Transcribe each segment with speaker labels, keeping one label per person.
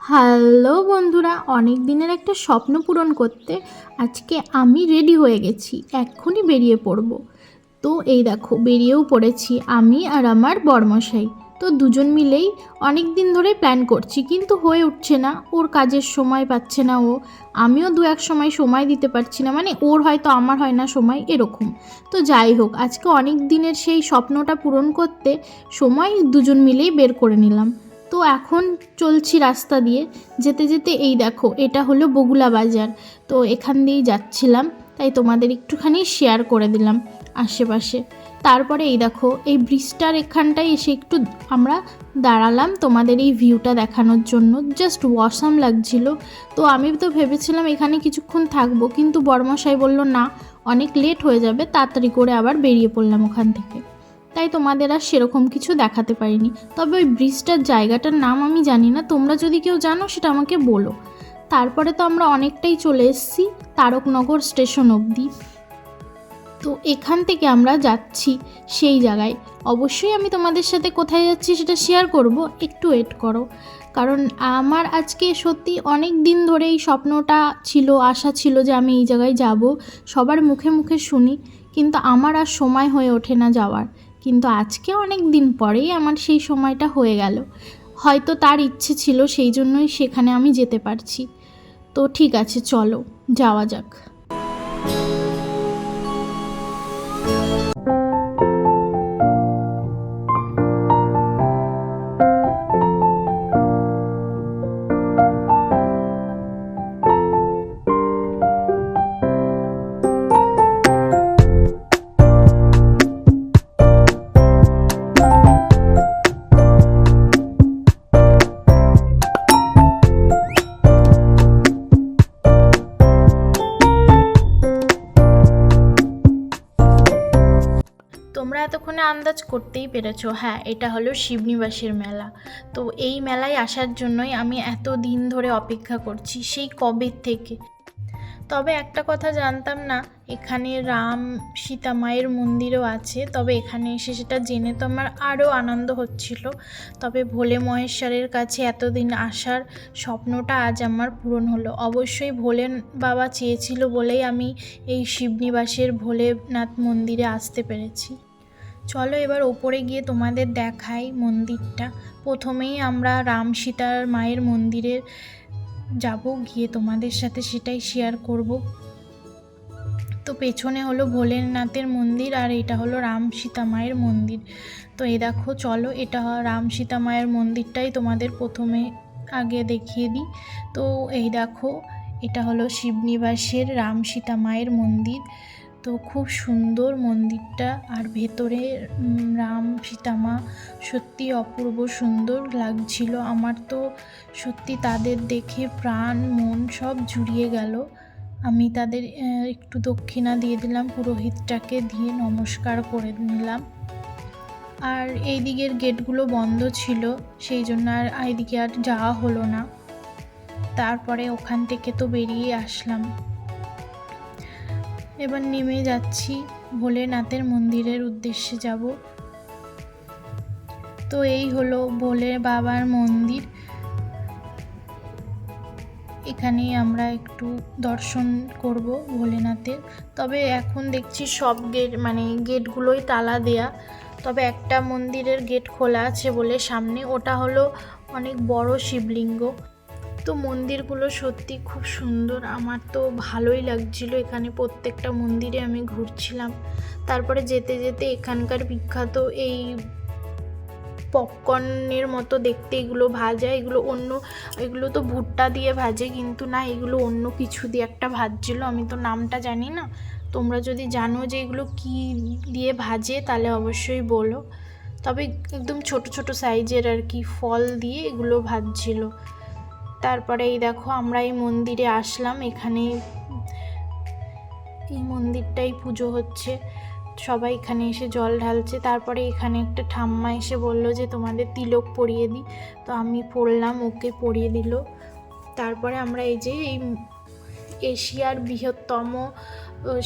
Speaker 1: Hello বন্ধুরা, অনেক দিনের একটা স্বপ্ন পূরণ করতে আজকে আমি রেডি হয়ে গেছি। এক্ষুনি বেরিয়ে পড়ব। তো এই দেখো, বেরিয়েও পড়েছি আমি আর আমার বরমশাই। তো দুজন মিলেই অনেক দিন ধরে প্ল্যান করছি, কিন্তু হয়ে উঠছে না। ওর কাজের সময় পাচ্ছে না ও, আমিও দু এক সময় দিতে পারছি না, মানে ওর হয়তো আমার হয় না সময়, এরকম। তো যাই হোক, আজকে অনেক দিনের সেই স্বপ্নটা পূরণ করতে সময় দুজন মিলেই বের করে নিলাম। তো এখন চলছি রাস্তা দিয়ে, যেতে যেতে এই দেখো, এটা হলো বগুলা বাজার। তো এখান দিয়েই যাচ্ছিলাম, তাই তোমাদের একটুখানি শেয়ার করে দিলাম আশেপাশে। তারপরে এই দেখো, এই ব্রিজটার এখানটায় এসে একটু আমরা দাঁড়ালাম তোমাদের এই ভিউটা দেখানোর জন্য। জাস্ট ওয়াসাম লাগছিল। তো আমি তো ভেবেছিলাম এখানে কিছুক্ষণ থাকবো, কিন্তু বড়মশাই বলল না, অনেক লেট হয়ে যাবে, তাড়াতাড়ি করে আবার বেরিয়ে পড়লাম ওখান থেকে। তাই তোমাদের আর সেরকম কিছু দেখাতে পারিনি। তবে ওই ব্রিজটার জায়গাটার নাম আমি জানি না, তোমরা যদি কেউ জানো সেটা আমাকে বলো। তারপরে তো আমরা অনেকটাই চলে এসেছি তারকনগর স্টেশন অবধি। তো এখান থেকে আমরা যাচ্ছি সেই জায়গায়। অবশ্যই আমি তোমাদের সাথে কোথায় যাচ্ছি সেটা শেয়ার করব, একটু ওয়েট করো। কারণ আমার আজকে সত্যি অনেক দিন ধরে এই স্বপ্নটা ছিল, আশা ছিল যে আমি এই জায়গায় যাব। সবার মুখে মুখে শুনি, কিন্তু আমার আর সময় হয়ে ওঠে না যাওয়ার। কিন্তু আজকে অনেক দিন পরেই আমার সেই সময়টা হয়ে গেল। হয়তো তার ইচ্ছে ছিল, সেই জন্যই সেখানে আমি যেতে পারছি। তো ঠিক আছে, চলো যাওয়া যাক। তোমরা এতক্ষণে আন্দাজ করতেই পেরেছো, হ্যাঁ, এটা হলো শিবনিবাসের মেলা। তো এই মেলায় আসার জন্যই আমি এত দিন ধরে অপেক্ষা করছি, সেই কবে থেকে। তবে একটা কথা জানতাম না, এখানে রাম সীতা মায়ের মন্দিরও আছে। তবে এখানে এসে সেটা জেনে তো আমার আরও আনন্দ হচ্ছিল। তবে ভোলে মহেশ্বরের কাছে এতদিন আসার স্বপ্নটা আজ আমার পূরণ হলো। অবশ্যই ভোলে বাবা চেয়েছিল বলেই আমি এই শিবনিবাসের ভোলেনাথ মন্দিরে আসতে পেরেছি। চলো এবার ওপরে গিয়ে তোমাদের দেখাই মন্দিরটা। প্রথমেই আমরা রাম সীতার মায়ের মন্দিরে যাব, গিয়ে তোমাদের সাথে সেটাই শেয়ার করব। তো পেছনে হলো ভোলেনাথের মন্দির, আর এটা হলো রাম সীতা মায়ের মন্দির। তো এই দেখো, চলো এটা রাম সীতা মায়ের মন্দিরটাই তোমাদের প্রথমে আগে দেখিয়ে দিই। তো এই দেখো, এটা হলো শিবনিবাসের রাম সীতা মায়ের মন্দির। তো খুব সুন্দর মন্দিরটা, আর ভেতরে রাম সীতা মা সত্যি অপূর্ব সুন্দর লাগছিল। আমার তো সত্যি তাদের দেখে প্রাণ মন সব জুড়িয়ে গেল। আমি তাদের একটু দক্ষিণা দিয়ে দিলাম, পুরোহিতটাকে দিয়ে নমস্কার করে নিলাম। আর এই দিকের গেটগুলো বন্ধ ছিল, সেই জন্য আর এইদিকে আর যাওয়া হলো না। তারপরে ওখান থেকে তো বেরিয়ে আসলাম। এবার নেমে যাচ্ছি, ভোলেনাথের মন্দিরের উদ্দেশ্যে যাব। তো এই হলো ভোলে বাবার মন্দির। এখানেই আমরা একটু দর্শন করব ভোলেনাথের। তবে এখন দেখছি সব গেটগুলোই তালা দেয়া। তবে একটা মন্দিরের গেট খোলা আছে বলে সামনে, ওটা হলো অনেক বড় শিবলিঙ্গ। তো মন্দিরগুলো সত্যি খুব সুন্দর, আমার তো ভালোই লাগছিল। এখানে প্রত্যেকটা মন্দিরে আমি ঘুরছিলাম। তারপরে যেতে যেতে এখানকার বিখ্যাত এই পপকর্নের মতো দেখতে, এগুলো ভাজা, এগুলো তো ভুট্টা দিয়ে ভাজে, কিন্তু না, এগুলো অন্য কিছু দিয়ে একটা ভাজছিল, আমি তো নামটা জানি না। তোমরা যদি জানো যে এগুলো কি দিয়ে ভাজে তাহলে অবশ্যই বলো। তবে একদম ছোট ছোট সাইজের আর কি, ফল দিয়ে এগুলো ভাজছিল। তারপরে এই দেখো, আমরা এই মন্দিরে আসলাম। এখানে এই মন্দিরটাই পুজো হচ্ছে, সবাই এখানে এসে জল ঢালছে। তারপরে এখানে একটা ঠাম্মা এসে বলল যে তোমাদের তিলক পরিয়ে দিই। তো আমি পড়লাম, ওকে পরিয়ে দিল। তারপরে আমরা এই যে এই এশিয়ার বৃহত্তম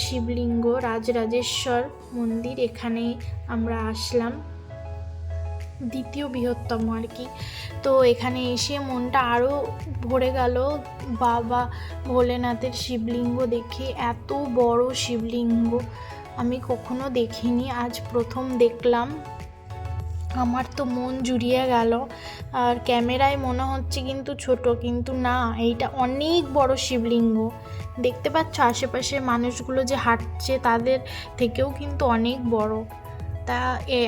Speaker 1: শিবলিঙ্গ রাজরাজেশ্বর মন্দির, এখানে আমরা আসলাম। দ্বিতীয় বৃহত্তম আর কি। তো এখানে এসে মনটা আরও ভরে গেল বাবা ভোলেনাথের শিবলিঙ্গ দেখে। এত বড় শিবলিঙ্গ আমি কখনো দেখিনি, আজ প্রথম দেখলাম। আমার তো মন জুড়িয়ে গেল। আর ক্যামেরায় মনে হচ্ছে কিন্তু ছোট, কিন্তু না, এইটা অনেক বড় শিবলিঙ্গ। দেখতে পাচ্ছ আশেপাশে মানুষগুলো যে হাঁটছে তাদের থেকেও কিন্তু অনেক বড়। তা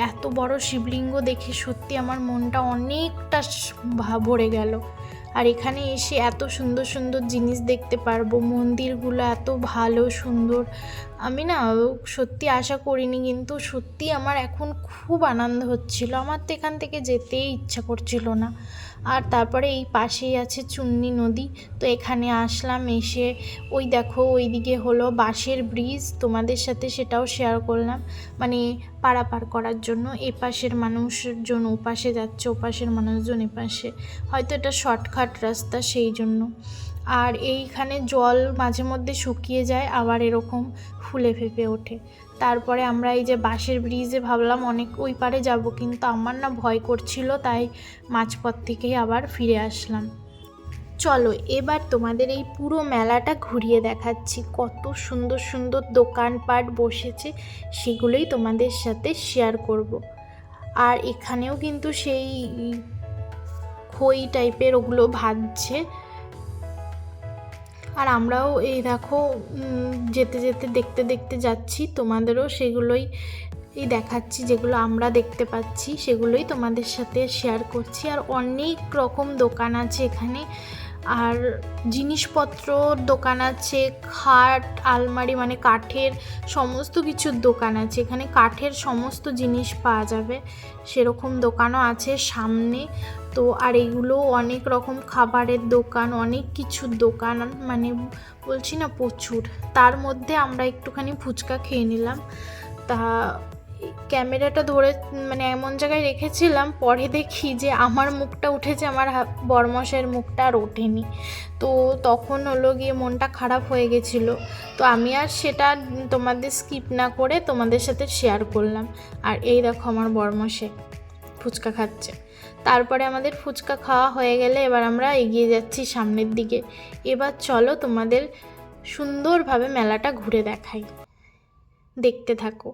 Speaker 1: এত বড় শিবলিঙ্গ দেখে সত্যি আমার মনটা অনেকটা ভরে গেল। আর এখানে এসে এত সুন্দর সুন্দর জিনিস দেখতে পারবো, মন্দিরগুলো এত ভালো সুন্দর। আমি না সত্যি আশা করিনি, কিন্তু সত্যি আমার এখন খুব আনন্দ হচ্ছিল। আমার তো এখান থেকে যেতেই ইচ্ছা করছিল না। আর তারপরে এই পাশেই আছে চুন্নি নদী, তো এখানে আসলাম। এসে ওই দেখো ওইদিকে হলো বাঁশের ব্রিজ, তোমাদের সাথে সেটাও শেয়ার করলাম, মানে পারাপার করার জন্য। এপাশের মানুষজন ওপাশে যাচ্ছে, ওপাশের মানুষজন এপাশে, হয়তো এটা শর্টকাট রাস্তা সেই জন্য। আর এইখানে জল মাঝে মধ্যে শুকিয়ে যায়, আবার এরকম ফুলে ফেঁপে ওঠে। তারপরে আমরা এই যে বাঁশের ব্রিজে ভাবলাম অনেক ওই পারে যাব, কিন্তু আমার না ভয় করছিল, তাই মাঝপথ থেকেই আবার ফিরে আসলাম। চলো এবার তোমাদের এই পুরো মেলাটা ঘুরিয়ে দেখাচ্ছি। কত সুন্দর সুন্দর দোকানপাট বসেছে, সেগুলোই তোমাদের সাথে শেয়ার করব। আর এখানেও কিন্তু সেই খই টাইপের ওগুলো ভাজছে। আর আমরাও এই দেখো যেতে যেতে দেখতে দেখতে যাচ্ছি, তোমাদেরও সেগুলোই দেখাচ্ছি, যেগুলো আমরা দেখতে পাচ্ছি সেগুলোই তোমাদের সাথে শেয়ার করছি। আর অনেক রকম দোকান আছে এখানে, আর জিনিসপত্রর দোকান আছে, খাট আলমারি মানে কাঠের সমস্ত কিছুর দোকান আছে এখানে। কাঠের সমস্ত জিনিস পাওয়া যাবে সেরকম দোকানও আছে সামনে। তো আর এগুলো অনেক রকম খাবারের দোকান, অনেক কিছুর দোকান, মানে বলছি না প্রচুর। তার মধ্যে আমরা একটুখানি ফুচকা খেয়ে নিলাম। তা ক্যামেরাটা ধরে মানে এমন জায়গায় রেখেছিলাম, পরে দেখি যে আমার মুখটা উঠেছে, আমার বরমশাইয়ের মুখটা আর ওঠেনি। তো তখন হলো গিয়ে মনটা খারাপ হয়ে গেছিলো। তো আমি আর সেটা তোমাদের স্কিপ না করে তোমাদের সাথে শেয়ার করলাম। আর এই দেখো আমার বরমশাই ফুচকা খাচ্ছে। তারপরে আমাদের ফুচকা খাওয়া হয়ে গেলে এবার আমরা এগিয়ে যাচ্ছি সামনের দিকে। এবার চলো তোমাদের সুন্দরভাবে মেলাটা ঘুরে দেখাই, দেখতে থাকো।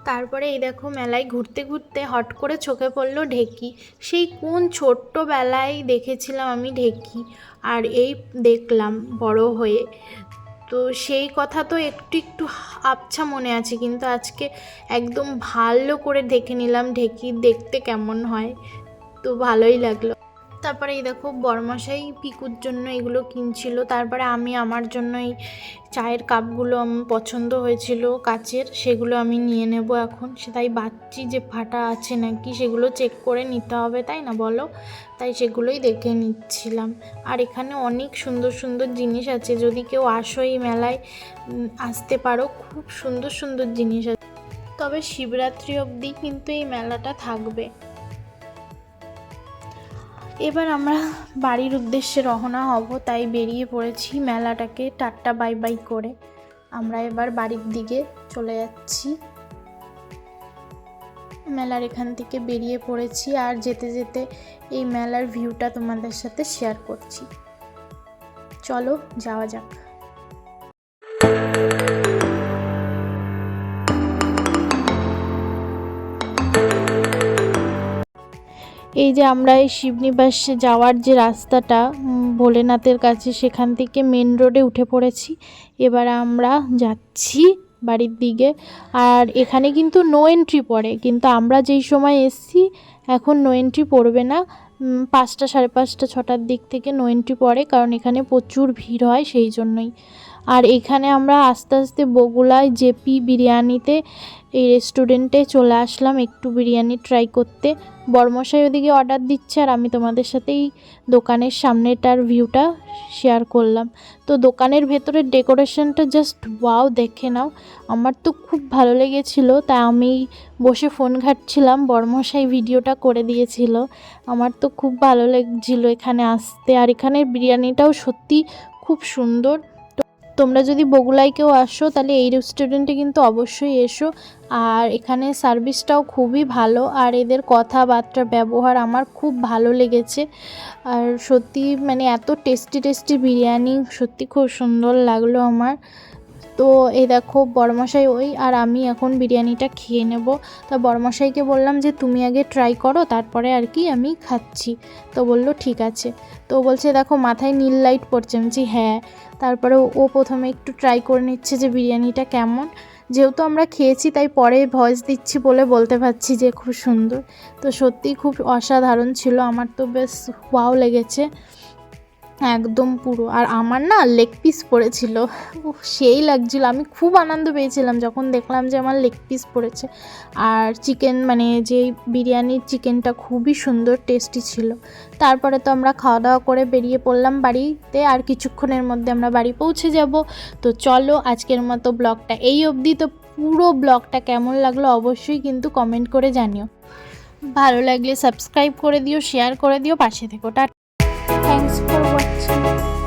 Speaker 1: তারপরে এই দেখো মেলায় ঘুরতে ঘুরতে হট করে চোখে পড়লো ঢেকি। সেই কোন ছোট্টবেলায় দেখেছিলাম আমি ঢেকি, আর এই দেখলাম বড় হয়ে। তো সেই কথা তো একটু একটু আবছা মনে আছে, কিন্তু আজকে একদম ভালো করে দেখে নিলাম ঢেকি দেখতে কেমন হয়। তো ভালোই লাগলো। তারপরে এই দেখো বরমশাই পিকুর জন্য এগুলো কিনছিল। তারপরে আমি আমার জন্য এই চায়ের কাপগুলো আমার পছন্দ হয়েছিল কাচের, সেগুলো আমি নিয়ে নেব এখন। তাই ভাবছি যে ফাটা আছে নাকি সেগুলো চেক করে নিতে হবে, তাই না বলো? তাই সেগুলোই দেখে নিচ্ছিলাম। আর এখানে অনেক সুন্দর সুন্দর জিনিস আছে, যদি কেউ আসো এই মেলায় আসতে পারো, খুব সুন্দর সুন্দর জিনিস আছে। তবে শিবরাত্রি অবধি কিন্তু এই মেলাটা থাকবে। এবার আমরা বাড়ির উদ্দেশ্যে রওনা হব, তাই বেরিয়ে পড়েছি মেলাটাকে টাটা বাই বাই করে। আমরা এবার বাড়ির দিকে চলে যাচ্ছি। মেলার এখান থেকে বেরিয়ে পড়েছি, আর যেতে যেতে এই মেলার ভিউটা তোমাদের সাথে শেয়ার করছি। চলো যাওয়া যাক। এই যে আমরা এই শিবনিবাসে যাওয়ার যে রাস্তাটা ভোলেনাথের কাছে, সেখান থেকে মেন রোডে উঠে পড়েছি। এবার আমরা যাচ্ছি বাড়ির দিকে। আর এখানে কিন্তু নো এন্ট্রি পড়ে, কিন্তু আমরা যেই সময় এসছি এখন নো এন্ট্রি পড়বে না। 5টা 5:30 6টার দিক থেকে নো এন্ট্রি পড়ে, কারণ এখানে প্রচুর ভিড় হয় সেই জন্যই। আর এখানে আমরা আস্তে আস্তে বগুলায় জেপি বিরিয়ানিতে এই রেস্টুরেন্টে চলে আসলাম একটু বিরিয়ানি ট্রাই করতে। বড়মশাই ওদিকে অর্ডার দিচ্ছে আর আমি তোমাদের সাথেই দোকানের সামনেটার ভিউটা শেয়ার করলাম। তো দোকানের ভেতরের ডেকোরেশনটা জাস্ট ওয়াও, দেখে নাও। আমার তো খুব ভালো লেগেছিলো, তাই আমি বসে ফোন ঘাঁটছিলাম, বড়মশাই ভিডিওটা করে দিয়েছিল। আমার তো খুব ভালো লাগছিলো এখানে আসতে, আর এখানের বিরিয়ানিটাও সত্যি খুব সুন্দর। তোমরা যদি বগুলায় কেউ আসো তাহলে এই রেস্টুরেন্টে কিন্তু অবশ্যই এসো। আর এখানে সার্ভিসটাও খুবই ভালো, আর এদের কথাবার্তা ব্যবহার আমার খুব ভালো লেগেছে। আর সত্যি মানে এত টেস্টি টেস্টি বিরিয়ানি, সত্যি খুব সুন্দর লাগলো আমার। তো এই দেখো বড়মশাই আর আমি এখন বিরিয়ানিটা খেয়ে নেব। তা বড়মশাইকে বললাম যে তুমি আগে ট্রাই করো, তারপরে আর কি আমি খাচ্ছি। তো বললো ঠিক আছে। তো বলছে দেখো মাথায় নীল লাইট পড়ছে। আমি বলছি হ্যাঁ। তারপরে ও প্রথমে একটু ট্রাই করে নিচ্ছে যে বিরিয়ানিটা কেমন। যেহেতু আমরা খেয়েছি তাই পরে ভয়েস দিচ্ছি বলে বলতে পারছি যে খুব সুন্দর। তো সত্যিই খুব অসাধারণ ছিল, আমার তো বেশ ওয়াও লেগেছে একদম পুরো। আর আমার না লেগ পিস পড়েছিল, সেই লাগছিল। আমি খুব আনন্দ পেয়েছিলাম যখন দেখলাম যে আমার লেগ পিস পড়েছে। আর চিকেন মানে যে বিরিয়ানির চিকেনটা খুবই সুন্দর টেস্টি ছিল। তারপরে তো আমরা খাওয়া দাওয়া করে বেরিয়ে পড়লাম বাড়িতে, আর কিছুক্ষণের মধ্যে আমরা বাড়ি পৌঁছে যাব। তো চলো আজকের মতো ব্লগটা এই অবধি। তো পুরো ব্লগটা কেমন লাগলো অবশ্যই কিন্তু কমেন্ট করে জানিও। ভালো লাগলে সাবস্ক্রাইব করে দিও, শেয়ার করে দিও, পাশে থেকো। Thanks for watching.